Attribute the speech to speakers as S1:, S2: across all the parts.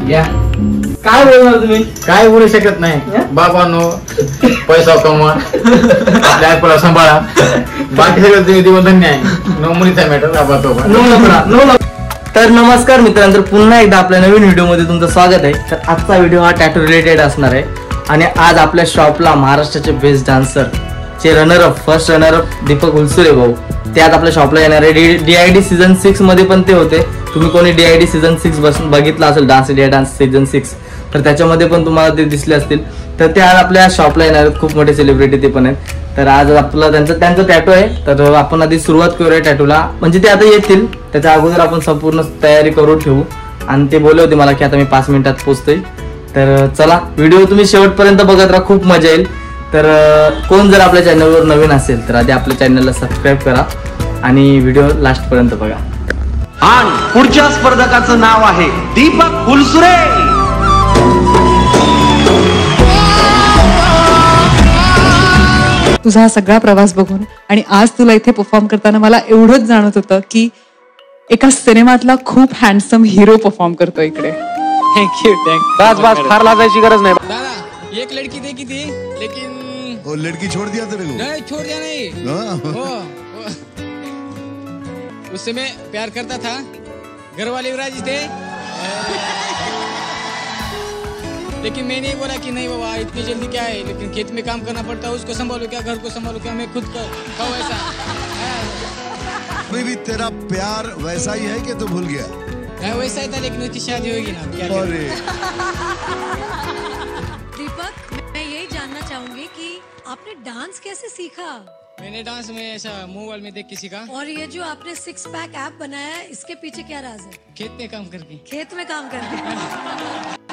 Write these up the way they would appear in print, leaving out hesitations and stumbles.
S1: या काय बोलणार तुम्ही? काय बोलू शकत नाही बाबांनो. पैसा कमवा, आपल्या आईला सांभाळा, बाकी सगळं तुम्ही दिवस धन्य आहे. नोमनीचा मॅटर बाबा.
S2: तर नमस्कार मित्रांनो, तर पुन्हा एकदा आपल्या नवीन व्हिडिओमध्ये तुमचं स्वागत आहे. तर आजचा व्हिडिओ हा टॅटू रिलेटेड असणार आहे आणि आज आपल्या शॉपला महाराष्ट्राचे बेस्ट डान्सर चे runner-up, first runner-up Deepak Hulsure भाऊ ते आज आपल्या शॉपला येणार आहे. DID सीझन 6 मध्ये पण ते होते. तुम्ही कोणी DID सीझन 6 बघितला असेल, डान्स इंडिया डान्स सीझन 6, तर त्याच्यामध्ये पण तुम्हाला ते दिसले असतील. तर ते आज आपल्या शॉपला येणार आहेत. खूप मोठे सेलिब्रिटी ते पण आहेत. तर आज आपला त्यांचा टॅटू आहे. तर आपण आधी सुरुवात करूया टॅटूला, म्हणजे ते आता येतील त्याच्या अगोदर आपण संपूर्ण तयारी करून ठेवू. आणि ते बोलले होते मला की आता मी 5 मिनिटात पोहोचतोय. तर चला, व्हिडिओ तुम्ही शेवटपर्यंत बघत राहा, खूप मजा येईल. तर कोण जर आपल्या चॅनलवर नवीन असेल तर आधी आपल्या चॅनलला सबस्क्राईब करा आणि व्हिडिओ लास्ट पर्यंत बघा.
S3: आणि पुढच्या स्पर्धकाचं नाव आहे दीपक हुलसुरे.
S4: तुझा हा सगळा प्रवास बघून आणि आज तुला इथे परफॉर्म करताना मला एवढंच जाणवत होतं की एका सिनेमातला खूप हँडसम हिरो परफॉर्म करतो इकडे.
S3: थँक्यू. बस फार लाजायची गरज नाही.
S5: दादा एक लड़की देखी थी लेकिन
S6: वो लड़की छोड़ दिया तेरे को?
S5: नहीं छोड़ दिया नहीं. वो उससे मैं प्यार करता था. घर वाले राजी थे लेकिन मैं नहीं बोला कि नहीं बाबा इतनी जल्दी क्या है, लेकिन खेत में काम करना पड़ता है, उसको संभालो क्या, घर को संभालो क्या, मैं खुद खाओ ऐसा.
S6: अभी भी तेरा प्यार वैसा ही है कि तू भूल गया?
S5: वैसा ही था लेकिन उसकी शादी होगी ना क्या.
S7: दीपक, मैं यही जानना चाहूंगी कि आपने डांस कैसे सीखा?
S5: मैंने डांस में ऐसा मोबाइल में देख के सीखा.
S7: और ये जो आपने 6 पैक ऐप बनाया है, इसके पीछे क्या राज है?
S5: खेत में काम करके.
S7: खेत में काम करके.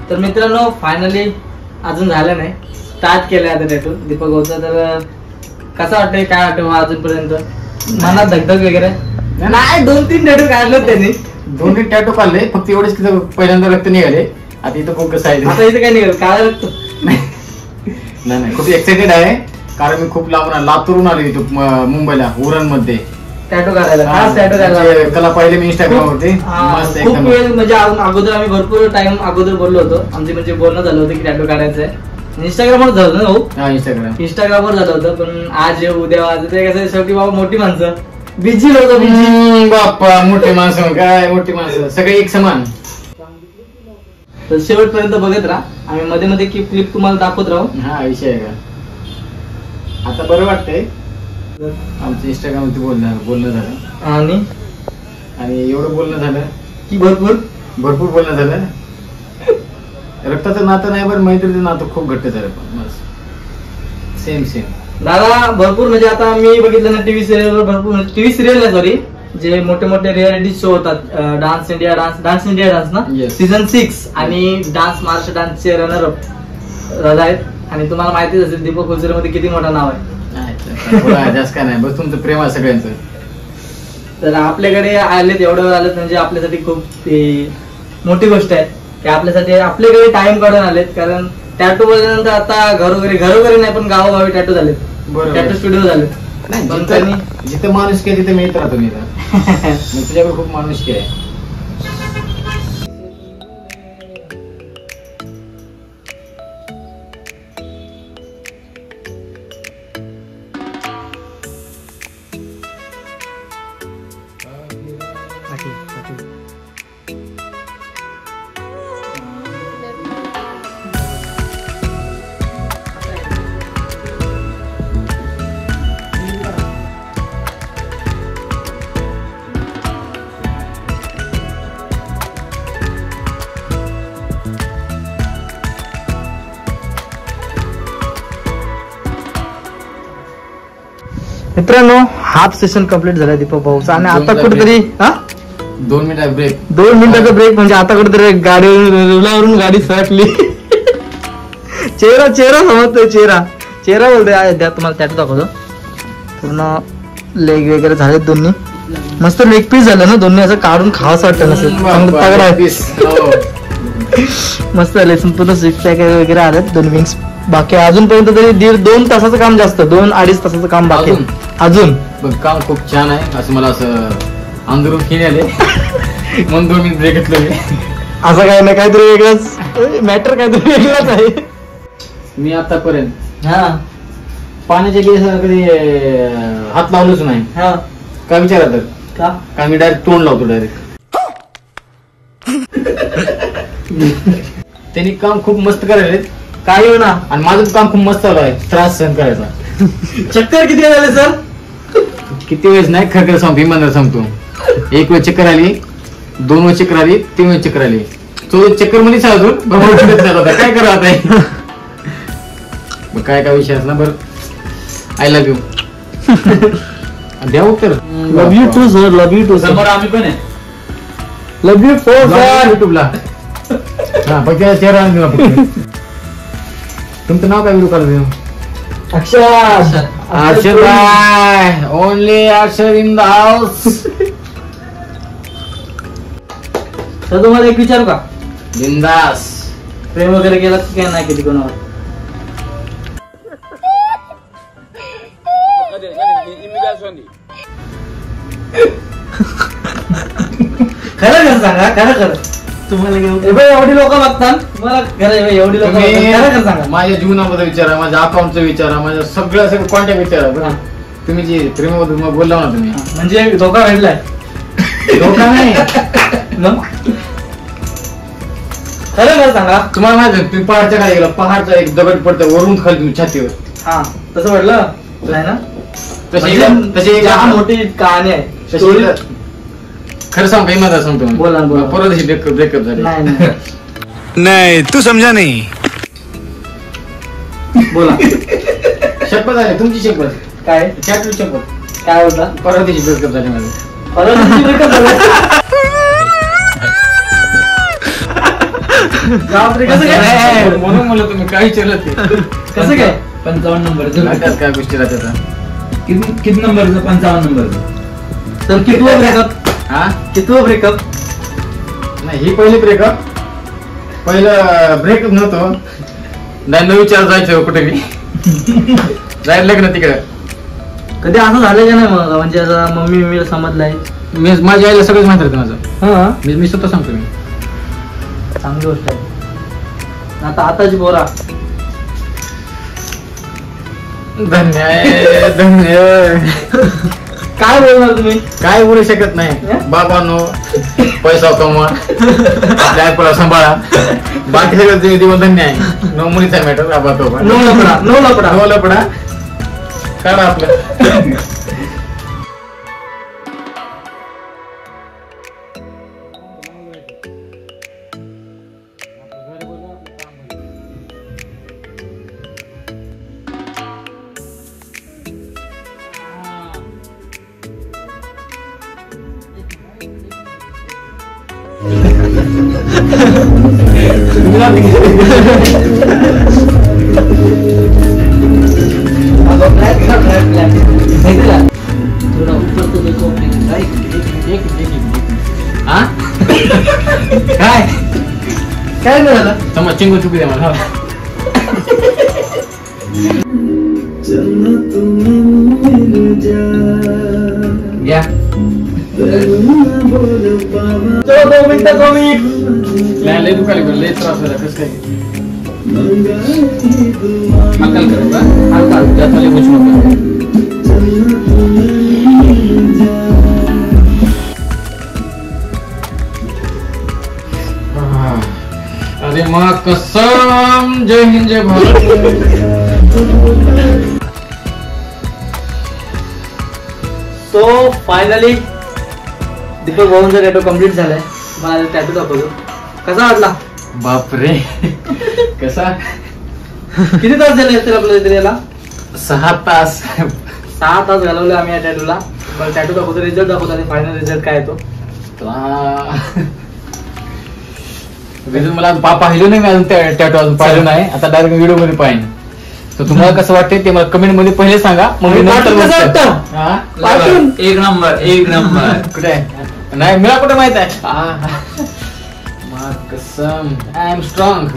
S2: तर मित्रांनो फायनली अजून झालं नाही, स्टार्ट केलंय आता टॅटू दीपक भाऊचा. तर कसं वाटतंय, काय वाटतं अजूनपर्यंत मनात धगधग वगैरे? नाही 2-3 टॅटू काढले त्यांनी,
S1: 2-3 टॅटू काढले, फक्त एवढेच की पहिल्यांदा रक्त निघाले. आता इथं खूप कसं आहे,
S2: आता इथे काय निघाल काय रक्त?
S1: नाही खूप एक्साइटेड आहे, कारण मी खूप लांबून लातूरून आलो इथं मुंबईला उरण मध्ये
S2: टॅटू काढायला. खास टॅटू काढायला
S1: कला पाहिले मी इंस्टाग्राम वरती. मस्त
S2: खूप
S1: एकदम.
S2: वेळ म्हणजे अगोदर आम्ही भरपूर टाइम अगोदर बोललो होतो, आमचे म्हणजे बोलणं झालं होतं की टॅटू काढायचं आहे. इंस्टाग्रामवर झालं ना भाऊ?
S1: हा
S2: इंस्टाग्रामवर झालं होतं. पण आज उद्या आज ते कसं शेवटी बाबा मोठी माणसं बिझी होतं, बिझी.
S1: बाप्पा मोठी माणसं काय, मोठी माणसं सगळे एक समान.
S2: तर शेवटपर्यंत बघत राहा, आम्ही मध्ये मध्ये क्लिप तुम्हाला दाखवत राहू.
S1: हा विषय आहे का. आता बरं वाटतंय, आमचं इंस्टाग्राम वरती बोलणं झालं आणि एवढं बोलणं झालं
S2: की भरपूर
S1: बोलणं झालं. रक्ताचं नातं नाही बरं, मैत्रीचं नातं खूप घट्ट झालं. पण मस्त सेम
S2: दादा भरपूर म्हणजे आता मी बघितलं ना टीव्ही सिरियल भरपूर, टीव्ही सिरियल नाही सॉरी, जे मोठे मोठे रियालिटी शो होतात, डान्स इंडिया डान्स ना सीझन 6 आणि डान्स महाराष्ट्र डान्सचे रनर अप आहेत. आणि तुम्हाला माहितीच असेल दीपक खुलसरे मध्ये किती मोठं नाव आहे.
S1: जास्त काय नाही, बस तुमचं प्रेम आहे सगळ्यांचं.
S2: तर आपल्याकडे आलेत, एवढं वेळ आलेत म्हणजे आपल्यासाठी खूप मोठी गोष्ट आहे की आपल्यासाठी आपल्याकडे टाइम काढून आलेत. कारण टॅटू बोलल्यानंतर आता घरोघरी नाही पण गावोगावी टॅटू झालेत, टॅटू स्टुडिओ झालेत.
S1: जिथं माणुसकी आहे तिथे मी येत राहतो. मी तुझ्याकडे खूप माणुसकी आहे.
S2: मित्रांनो हाफ सेशन कम्प्लीट झाला दीपक भाऊचा आणि आता कुठेतरी
S1: 2 मिनिटाचा ब्रेक
S2: 2 मिनिटाचा ब्रेक म्हणजे आता कुठेतरी रुलावरून गाडी सरकली. चेहरा समजतोय, चेहरा बोलतोय. द्या तुम्हाला टॅटू दाखवतो. पूर्ण लेग वगैरे झाले दोन्ही, मस्त लेग पीस झालं ना दोन्ही, असं काढून खावंसं वाटतं नसेल. तगडा पीस मस्त झाले. संपूर्ण सिक्स पॅक वगैरे आलेत, 2 विंग्स बाकी अजूनपर्यंत तरी 1.5-2 तासाचं काम जास्त, 2-2.5 तासाचं काम बाकी अजून.
S1: काम खूप छान आहे, असं मला असं अंदरून फील आले म्हणून 2 मिनिट ब्रेक घेतलं मी.
S2: असं काय नाही, काहीतरी वेगळंच मॅटर, काहीतरी वेगळंच आहे.
S1: मी आतापर्यंत पाण्याच्या गिलासाला कधी हात लावलोच नाही. काय विचारत का मी डायरेक्ट तोंड लावतो डायरेक्ट. त्यांनी काम खूप मस्त करायला
S2: काय हो ना,
S1: आणि माझं काम खूप मस्त चालू आहे, त्रास सहन करायचा.
S2: चक्कर किती झाले सर?
S1: किती वेळेस नाही, खरं सांगतो, इमानदार सांगतो. 1 वेळ चक्कर आली, 2 वेळ चक्कर आली, 3 वेळ चक्कर आली. तो चक्कर मध्ये अजून काय करा आता. मग काय विषय असला बरं. I love you. द्या उत्तर.
S2: Love you too sir, love you too sir.
S1: आम्ही पण आहे.
S2: Love you for sir.
S1: युट्यूबला फक्त चेहरा. तुमचं नाव काय व्हिडिओ काढतो? Akshar by only Akshar in the house.
S2: तर तुम्हाला एक विचारू का,
S1: बिंदास
S2: प्रेम वगैरे केलं की काय नाही कधी कोणावर? खरं सांगा, खरं तुम्हाला एवढी लोक बघतात, तुम्हाला खरं एवढी लोक खरं सांगा.
S1: माझ्या जीवनाबद्दल विचारा, माझ्या अकाउंटचं विचारा, माझ्या सगळं कॉन्टॅक्ट विचारा. तुम्ही जे प्रेमाबद्दल बोलला ना तुम्ही,
S2: म्हणजे धोका भेटलाय.
S1: धोका नाही,
S2: खरं सांगा.
S1: तुम्हाला माहिती तुम्ही पहाडच्या खाली गेला, पहाडचा एक दगड पडतं वरून खाली तुम्ही छातीवर.
S2: तसं वाटलं नाही ना.
S1: तशी
S2: मोठी कहाणी आहे.
S1: खरं सांग काही माझा सांगतो.
S2: बोला
S1: परत ब्रेकअप झाले.
S6: नहीं तू समझा नहीं.
S2: बोला.
S1: शपथ आहे तुमची, शपथ
S2: काय
S1: चॅटू शपथ
S2: काय होता?
S1: परवा दिवशी ब्रेकअप झाले माझे.
S2: परवा दिवशी ब्रेकअप झालं. बापरे, कसं काय?
S1: म्हणून म्हणलं तुम्ही काय विचारलं ते
S2: कसं काय?
S8: 55 नंबरचं
S1: राहतात काय गोष्टी राहतात.
S8: किती नंबरचं? 55 नंबरचं.
S2: तर कितवं ब्रेकअप?
S1: हा
S2: कितवं ब्रेकअप?
S1: नाही ही पहिली ब्रेकअप. पहिलं ब्रेकअप नव्हतं. नाही विचार जायचं कुठे मी जायला लग्न तिकडे.
S2: कधी असं झालं का नाही मग? म्हणजे असं मम्मी मी समजलंय.
S1: मी माझ्या आईला सगळंच माहिती होतं माझं.
S2: हा,
S1: मी स्वतः सांगतो. मी
S2: चांगली गोष्ट आहे. आताची बोरा
S1: धन्य आहे, धन्य.
S2: काय बोलणार तुम्ही?
S1: काय बोलू शकत नाही. बाबांनो पैसा कमवा, आपल्या आईला सांभाळा, बाकी सगळं जीवन धन्य आहे. नो मुलीचा मॅटर.
S2: नो लपडा.
S1: नो लपडा काढा आपलं.
S2: काय झालं?
S1: समज चिंगू चुकी द्या मला.
S8: या
S2: चलो 2 मिनिट.
S1: लय दुखायला लय त्रास झाला. कसं काय हलकाल करू का? हलकाल जास्त बसू नका. अरे माँ कसम. जय हिंद जय भारत.
S2: सो फायनली दीपक भाऊंचा टॅटू कम्प्लीट झालाय. मला टॅटू दाखवतो. कसा वाटला?
S1: बापरे कसा.
S2: किती तास झाले असतील आपल्या इथे याला?
S1: 6 तास.
S2: 6 तास घालवले आम्ही या टॅटूला. मला टॅटू दाखवतो, रिझल्ट दाखवतो आणि फायनल रिझल्ट काय येतो.
S1: मला पाहिलं नाही मी अजून. टॅटू अजून पाहिलं नाही. आता डायरेक्ट व्हिडिओ मध्ये पाहिजे. तर तुम्हाला कसं वाटतंय ते मला कमेंट मध्ये पहिले सांगा. मग मी नंतर
S2: कसं वाटतं?
S1: पाठवून.
S8: एक नंबर.
S1: कुठे आहे? नाही मला कुठे माहित आहे. माँ कसम I am strong.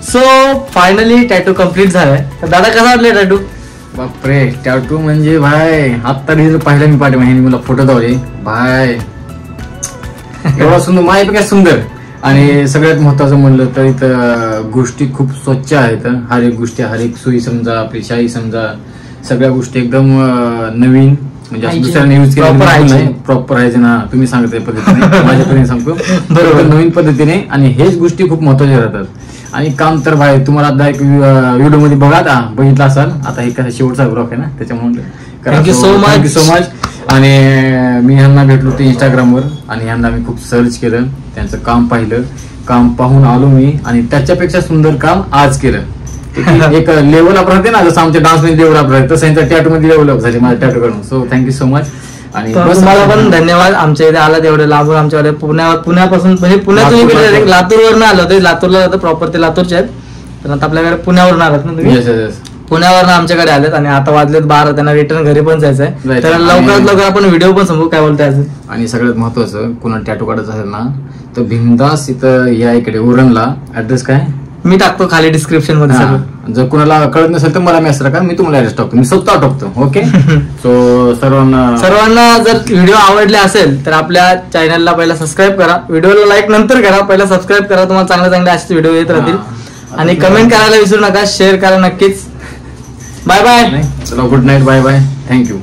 S2: So finally tattoo complete झालाय. तर दादा कसा वाटला टॅटू?
S1: बापरे टॅटू म्हणजे भाई आता पाहिलं मी पाठी माहिती मला फोटो दावले भाई. एवढा सुंदर माझ्यापेक्षा सुंदर. आणि सगळ्यात महत्वाचं म्हणलं तर इथं गोष्टी खूप स्वच्छ आहेत. हर एक गोष्टी हर एक सोयी समजा आपली शाही समजा सगळ्या गोष्टी एकदम नवीन म्हणजे असं दुसऱ्याने यूज केलं प्रॉपर आहे ना. तुम्ही सांगताय पद्धतीने माझ्यापर्यंत सांगतो बरोबर नवीन पद्धतीने. आणि हेच गोष्टी खूप महत्वाच्या राहतात. आणि काम तर भाई तुम्हाला आता एक व्हिडिओ मध्ये बघितला असाल. आता हे कसं शेवटचा ब्लॉग आहे ना त्याच्यामुळे
S2: थँक्यू सो मच.
S1: आणि मी ह्यांना भेटलो ते इंस्टाग्रामवर. आणि ह्यांना मी खूप सर्च केलं. त्यांचं काम पाहिलं. काम पाहून आलो मी. आणि त्याच्यापेक्षा सुंदर काम आज केलं. एक लेवल अप राहते ना जसं आमच्या डान्स मध्ये लेवल अप राहते तसं यांच्या टॅटू मध्ये लेवल अप झाले माझ्या टॅटू कडून. So thank you so much. आणि
S2: तुम्हाला पण धन्यवाद. आमच्या इथे आला तेवढे लांबून आमच्याकडे पुण्यापासून म्हणजे पुण्यातून लातूरवरून आलं होतं. लातूरला जातं प्रॉपर ते लातूरचे आहेत. तर आता आपल्याकडे पुण्यावरून आलात ना तुम्ही? पुण्यावरून आमच्याकडे आलेत. आणि आता वाजलेत 12. त्यांना रिटर्न घरी पण जायचंय. तर लवकरात लवकर आपण व्हिडिओ पण समजू काय बोलताय अजून.
S1: आणि सगळ्यात महत्वाचं कोणाला टॅटू काढायचं असेल ना तर बिंदास इथं या इकडे उरणला. ऍड्रेस काय
S2: मी टाकतो खाली डिस्क्रिप्शन मध्ये सगळं.
S1: जर कुणाला कळत नसेल तर मला मेसेज करा. मी तुम्हाला ऍड्रेस टाकतो. मी स्वतः टाकतो. ओके. सो सर्वांना
S2: जर व्हिडिओ आवडले असेल तर आपल्या चॅनलला पहिला सबस्क्राईब करा. व्हिडिओला लाईक नंतर करा. पहिला सबस्क्राईब करा. तुम्हाला चांगले चांगले असे व्हिडिओ येत राहतील. आणि कमेंट करायला विसरू नका. शेअर करा नक्कीच. Bye bye.
S1: चला good night. Bye bye. Thank you.